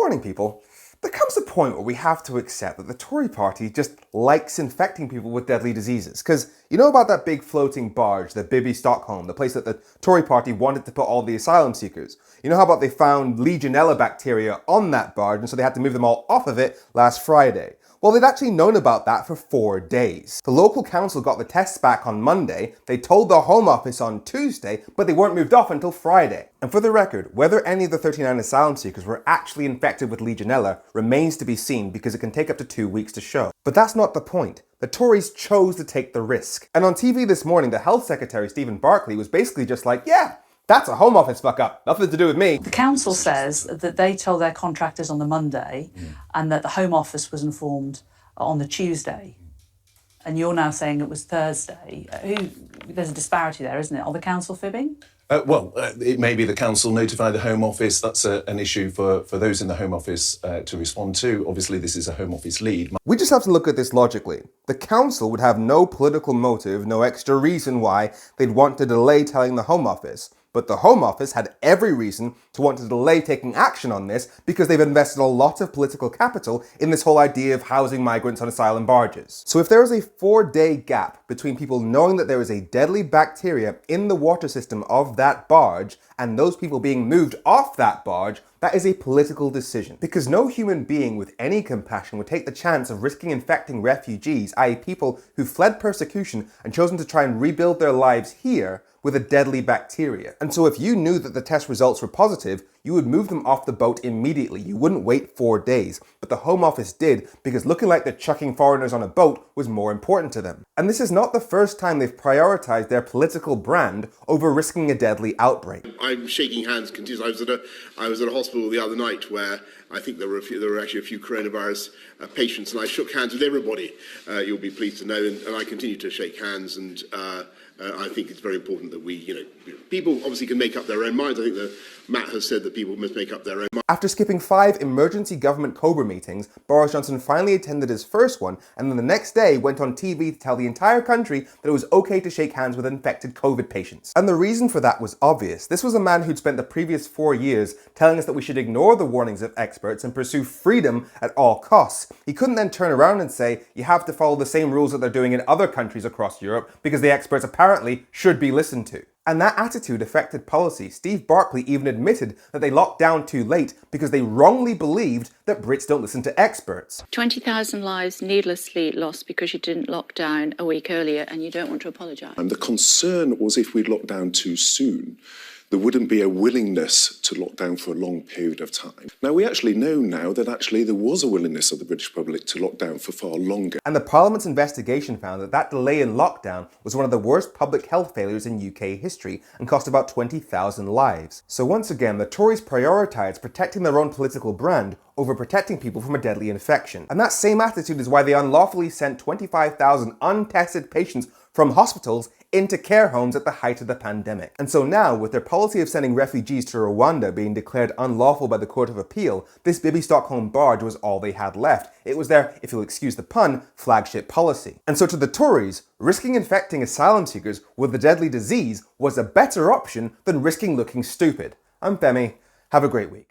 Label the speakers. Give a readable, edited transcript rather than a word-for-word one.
Speaker 1: morning, people. There comes a point where we have to accept that the Tory party just likes infecting people with deadly diseases. Because you know about that big floating barge, the Bibby Stockholm, the place that the Tory party wanted to put all the asylum seekers? You know how about they found Legionella bacteria on that barge and so they had to move them all off of it last Friday? Well, they'd actually known about that for 4 days. The local council got the tests back on Monday, they told the Home Office on Tuesday, but they weren't moved off until Friday. And for the record, whether any of the 39 asylum seekers were actually infected with Legionella remains to be seen because it can take up to 2 weeks to show. But that's not the point. The Tories chose to take the risk. And on TV this morning, the Health Secretary, Stephen Barclay, was basically just like, yeah, that's a Home Office fuck up. Nothing to do with me.
Speaker 2: The council says that they told their contractors on the Monday and that the Home Office was informed on the Tuesday. And you're now saying it was Thursday. There's a disparity there, isn't it? Are the council fibbing?
Speaker 3: It may be the council notify the Home Office. That's an issue for those in the Home Office to respond to. Obviously, this is a Home Office lead.
Speaker 1: We just have to look at this logically. The council would have no political motive, no extra reason why they'd want to delay telling the Home Office. But the Home Office had every reason to want to delay taking action on this because they've invested a lot of political capital in this whole idea of housing migrants on asylum barges. So if there is a 4-day gap between people knowing that there is a deadly bacteria in the water system of that barge and those people being moved off that barge, that is a political decision. Because no human being with any compassion would take the chance of risking infecting refugees, i.e. people who fled persecution and chosen to try and rebuild their lives here, with a deadly bacteria. And so if you knew that the test results were positive, you would move them off the boat immediately. You wouldn't wait 4 days. But the Home Office did because looking like they're chucking foreigners on a boat was more important to them. And this is not the first time they've prioritized their political brand over risking a deadly outbreak.
Speaker 4: I'm shaking hands continuously. I was at a hospital the other night where I think there were actually a few coronavirus patients, and I shook hands with everybody. You'll be pleased to know, and I continue to shake hands. And I think it's very important that people obviously can make up their own minds. I think that Matt has said that people must make up their own minds.
Speaker 1: After skipping 5 emergency government COBRA meetings, Boris Johnson finally attended his first one, and then the next day went on TV to tell the entire country that it was okay to shake hands with infected COVID patients. And the reason for that was obvious. This was a man who'd spent the previous 4 years telling us that we should ignore the warnings of experts and pursue freedom at all costs. He couldn't then turn around and say, you have to follow the same rules that they're doing in other countries across Europe because the experts apparently should be listened to. And that attitude affected policy. Steve Barclay even admitted that they locked down too late because they wrongly believed that Brits don't listen to experts.
Speaker 5: 20,000 lives needlessly lost because you didn't lock down a week earlier and you don't want to apologise.
Speaker 6: And the concern was if we locked down too soon, there wouldn't be a willingness to lock down for a long period of time. Now, we actually know now that actually there was a willingness of the British public to lock down for far longer.
Speaker 1: And the Parliament's investigation found that that delay in lockdown was one of the worst public health failures in UK history and cost about 20,000 lives. So once again, the Tories prioritised protecting their own political brand over protecting people from a deadly infection. And that same attitude is why they unlawfully sent 25,000 untested patients from hospitals into care homes at the height of the pandemic. And so now, with their policy of sending refugees to Rwanda being declared unlawful by the Court of Appeal, this Bibby Stockholm barge was all they had left. It was their, if you'll excuse the pun, flagship policy. And so to the Tories, risking infecting asylum seekers with a deadly disease was a better option than risking looking stupid. I'm Femi. Have a great week.